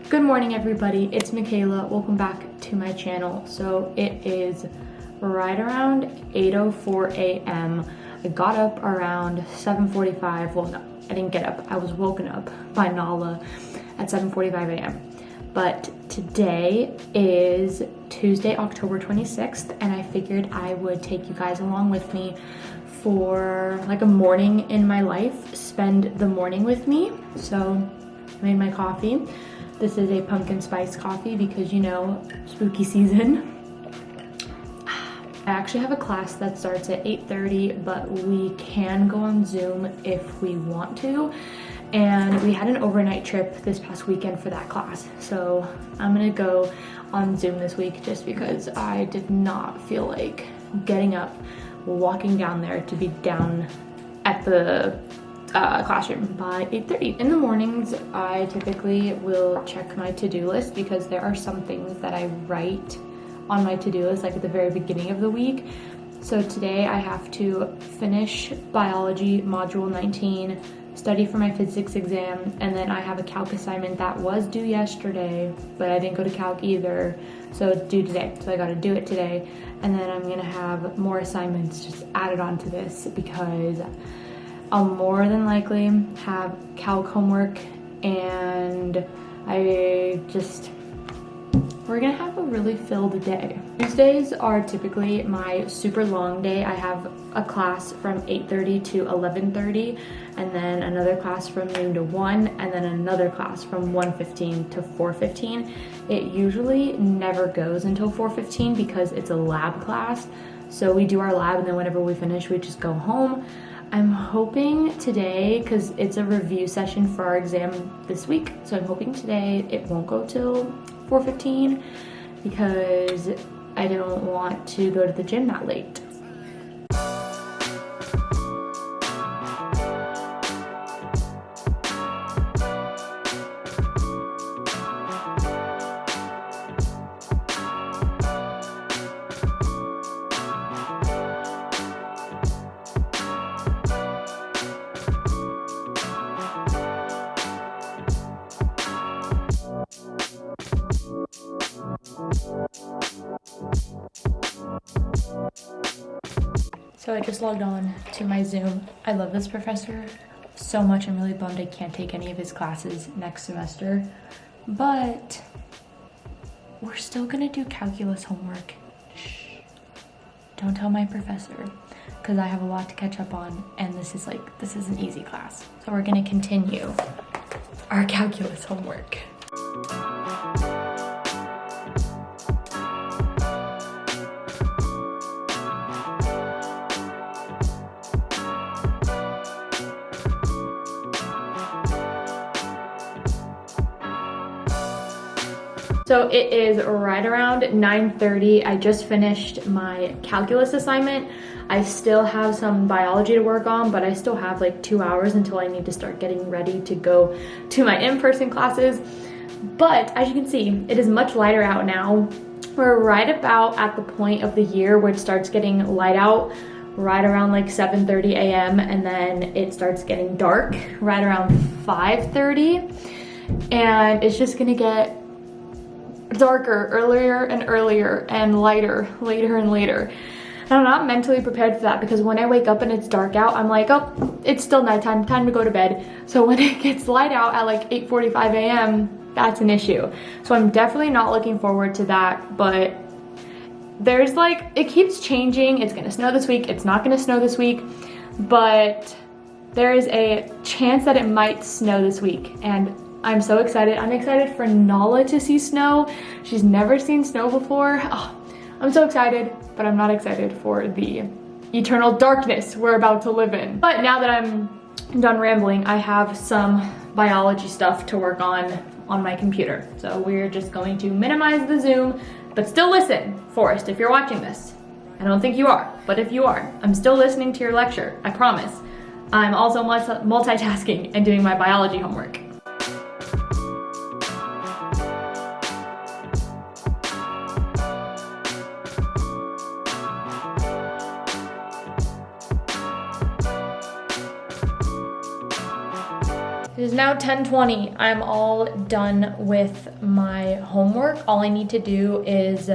Good morning, everybody. It's Michaela. Welcome back to my channel. So it is right around 8:04 a.m. I got up around 7:45. Well, no, I didn't get up. I was woken up by Nala at 7:45 a.m. But today is Tuesday, October 26th, and I figured I would take you guys along with me for like a morning in my life. Spend the morning with me. So I made my coffee. This is a pumpkin spice coffee because, you know, spooky season. I actually have a class that starts at 8:30, but we can go on Zoom if we want to. And we had an overnight trip this past weekend for that class. So I'm gonna go on Zoom this week just because I did not feel like getting up, walking down there to be down at the classroom by 8:30. In the mornings, I typically will check my to-do list because there are some things that I write on my to-do list like at the very beginning of the week. So today I have to finish biology module 19, study for my physics exam, and then I have a calc assignment that was due yesterday, but I didn't go to calc either, so it's due today. So I gotta do it today, and then I'm gonna have more assignments just added onto this because I'll more than likely have calc homework, and we're gonna have a really filled day. Tuesdays are typically my super long day. I have a class from 8:30 to 11:30, and then another class from noon to 1, and then another class from 1:15 to 4:15. It usually never goes until 4:15 because it's a lab class. So we do our lab, and then whenever we finish, we just go home. I'm hoping today, because it's a review session for our exam this week, so I'm hoping today it won't go till 4:15 because I don't want to go to the gym that late. So I just logged on to my Zoom. I love this professor so much. I'm really bummed I can't take any of his classes next semester, but we're still gonna do calculus homework. Shh. Don't tell my professor, because I have a lot to catch up on, and this is an easy class. So we're gonna continue our calculus homework. So it is right around 9:30. I just finished my calculus assignment. I still have some biology to work on, but I still have like 2 hours until I need to start getting ready to go to my in-person classes. But as you can see, it is much lighter out now. We're right about at the point of the year where it starts getting light out, right around like 7:30 a.m. and then it starts getting dark right around 5:30. And it's just gonna get darker earlier and earlier and lighter later and later. And I'm not mentally prepared for that because when I wake up and it's dark out, I'm like, oh, it's still nighttime, time to go to bed. So when it gets light out at like 8:45 a.m., that's an issue. So I'm definitely not looking forward to that, but there's like, it keeps changing. It's gonna snow this week, it's not gonna snow this week, but there is a chance that it might snow this week, and I'm so excited. I'm excited for Nala to see snow. She's never seen snow before. Oh, I'm so excited, but I'm not excited for the eternal darkness we're about to live in. But now that I'm done rambling, I have some biology stuff to work on my computer. So we're just going to minimize the Zoom, but still listen, Forrest, if you're watching this. I don't think you are, but if you are, I'm still listening to your lecture, I promise. I'm also multitasking and doing my biology homework. It is now 10:20. I'm all done with my homework. All I need to do is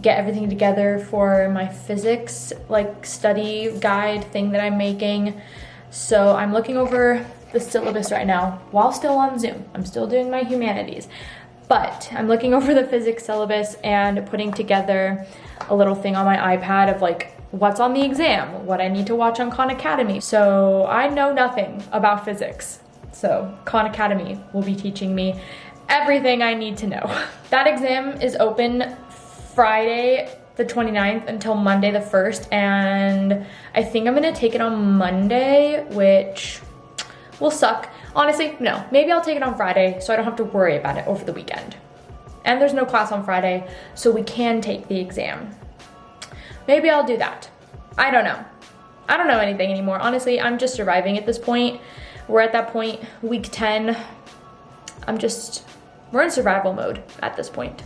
get everything together for my physics like study guide thing that I'm making. So I'm looking over the syllabus right now while still on Zoom. I'm still doing my humanities, but I'm looking over the physics syllabus and putting together a little thing on my iPad of like what's on the exam, what I need to watch on Khan Academy. So I know nothing about physics. So Khan Academy will be teaching me everything I need to know. That exam is open Friday the 29th until Monday the 1st, and I think I'm gonna take it on Monday, which will suck. Honestly, no, maybe I'll take it on Friday so I don't have to worry about it over the weekend. And there's no class on Friday, so we can take the exam. Maybe I'll do that. I don't know. I don't know anything anymore. Honestly, I'm just surviving at this point. We're at that point, week 10. We're in survival mode at this point.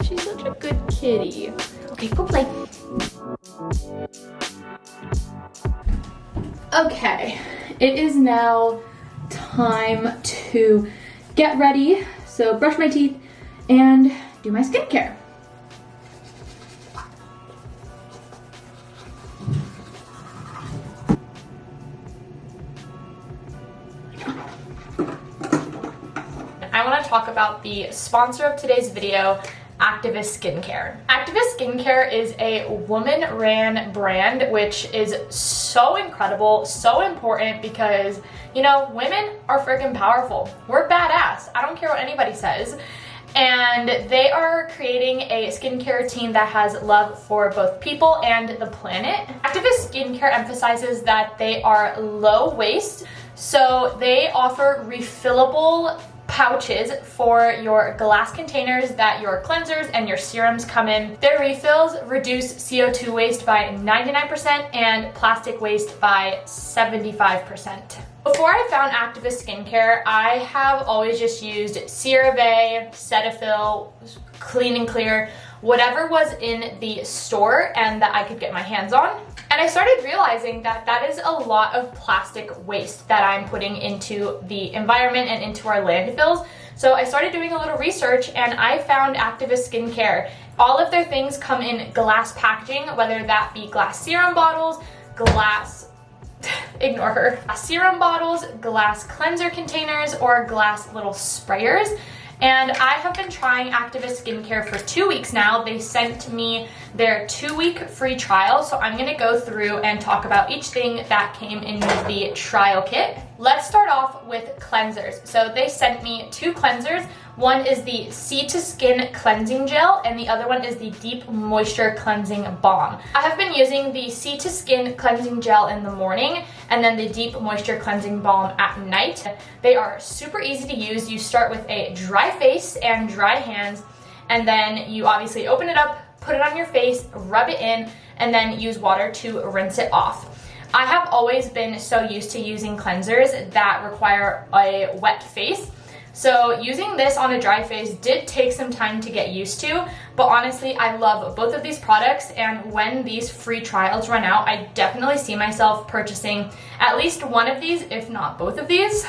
She's such a good kitty. Okay, go play. Okay, it is now time to get ready. So brush my teeth and do my skincare. I want to talk about the sponsor of today's video, Activist Skincare. Activist Skincare is a woman-ran brand, which is so incredible, so important because, you know, women are freaking powerful. We're badass. I don't care what anybody says. And they are creating a skincare routine that has love for both people and the planet. Activist Skincare emphasizes that they are low waste, so they offer refillable pouches for your glass containers that your cleansers and your serums come in. Their refills reduce CO2 waste by 99% and plastic waste by 75%. Before I found Activist Skincare, I have always just used CeraVe, Cetaphil, Clean and Clear, whatever was in the store and that I could get my hands on. And I started realizing that that is a lot of plastic waste that I'm putting into the environment and into our landfills. So I started doing a little research and I found Activist Skincare. All of their things come in glass packaging, whether that be glass serum bottles, ignore her, serum bottles, glass cleanser containers, or glass little sprayers. And I have been trying Activist Skincare for 2 weeks now. They sent me their 2-week free trial, so I'm gonna go through and talk about each thing that came in the trial kit. Let's start off with cleansers. So they sent me 2 cleansers. One is the Sea to Skin Cleansing Gel, and the other one is the Deep Moisture Cleansing Balm. I have been using the Sea to Skin Cleansing Gel in the morning, and then the Deep Moisture Cleansing Balm at night. They are super easy to use. You start with a dry face and dry hands, and then you obviously open it up, put it on your face, rub it in, and then use water to rinse it off. I have always been so used to using cleansers that require a wet face. So using this on a dry face did take some time to get used to, but honestly, I love both of these products, and when these free trials run out, I definitely see myself purchasing at least one of these, if not both of these.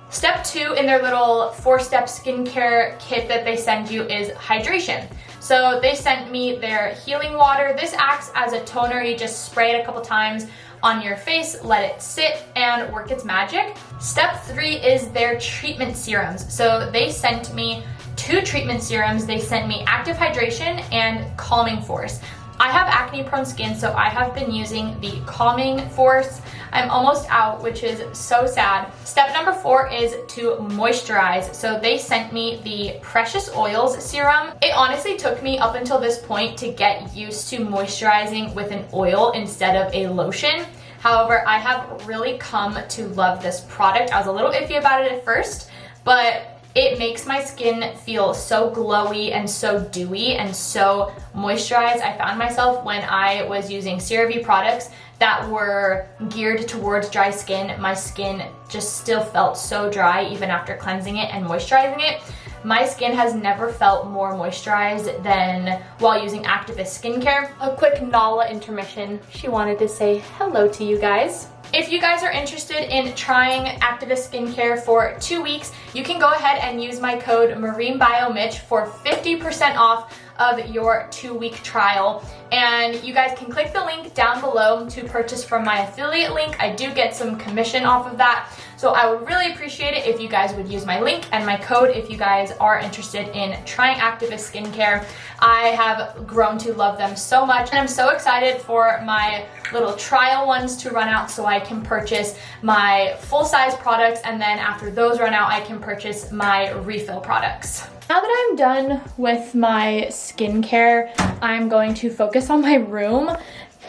Step 2 in their little 4-step skincare kit that they send you is hydration. So they sent me their healing water. This acts as a toner. You just spray it a couple times on your face, let it sit and work its magic. Step 3 is their treatment serums. So they sent me 2 treatment serums. They sent me Active Hydration and Calming Force. I have acne prone skin, so I have been using the Calming Force. I'm almost out, which is so sad. Step number 4 is to moisturize. So they sent me the Precious Oils serum. It honestly took me up until this point to get used to moisturizing with an oil instead of a lotion. However, I have really come to love this product. I was a little iffy about it at first, but It makes my skin feel so glowy and so dewy and so moisturized. I found myself when I was using CeraVe products that were geared towards dry skin, my skin just still felt so dry even after cleansing it and moisturizing it. My skin has never felt more moisturized than while using Activist skincare. A quick Nala intermission. She wanted to say hello to you guys. If you guys are interested in trying Activist skincare for 2 weeks, you can go ahead and use my code MarineBioMitch for 50% off of your 2-week trial. And you guys can click the link down below to purchase from my affiliate link. I do get some commission off of that. So I would really appreciate it if you guys would use my link and my code if you guys are interested in trying Activist skincare. I have grown to love them so much, and I'm so excited for my little trial ones to run out so I can purchase my full-size products, and then after those run out, I can purchase my refill products. Now that I'm done with my skincare, I'm going to focus on my room.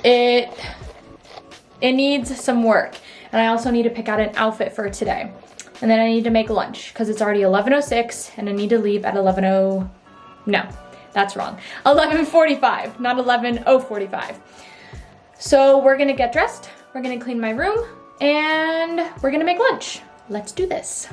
It needs some work, and I also need to pick out an outfit for today. And then I need to make lunch because it's already 11:06 and I need to leave at 11:00. No, that's wrong. 11:45, not 11:045. So we're gonna get dressed, we're gonna clean my room, and we're gonna make lunch. Let's do this.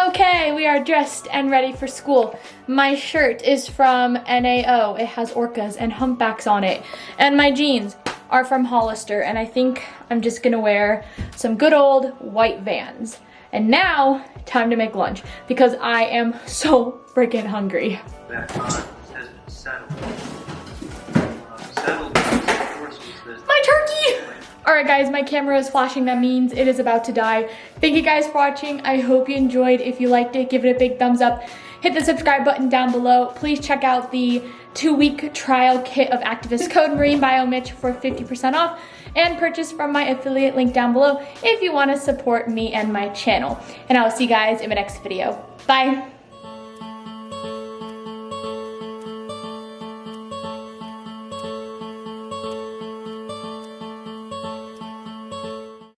Okay, we are dressed and ready for school. My shirt is from NAO. It has orcas and humpbacks on it. And my jeans are from Hollister, and I think I'm just gonna wear some good old white Vans. And now, time to make lunch, because I am so freaking hungry. That has been settled. Settled because, of course, was this. My turkey! Alright guys, my camera is flashing. That means it is about to die. Thank you guys for watching. I hope you enjoyed. If you liked it, give it a big thumbs up. Hit the subscribe button down below. Please check out the 2-week trial kit of Activist. Code MarineBioMitch for 50% off, and purchase from my affiliate link down below if you want to support me and my channel. And I'll see you guys in my next video. Bye!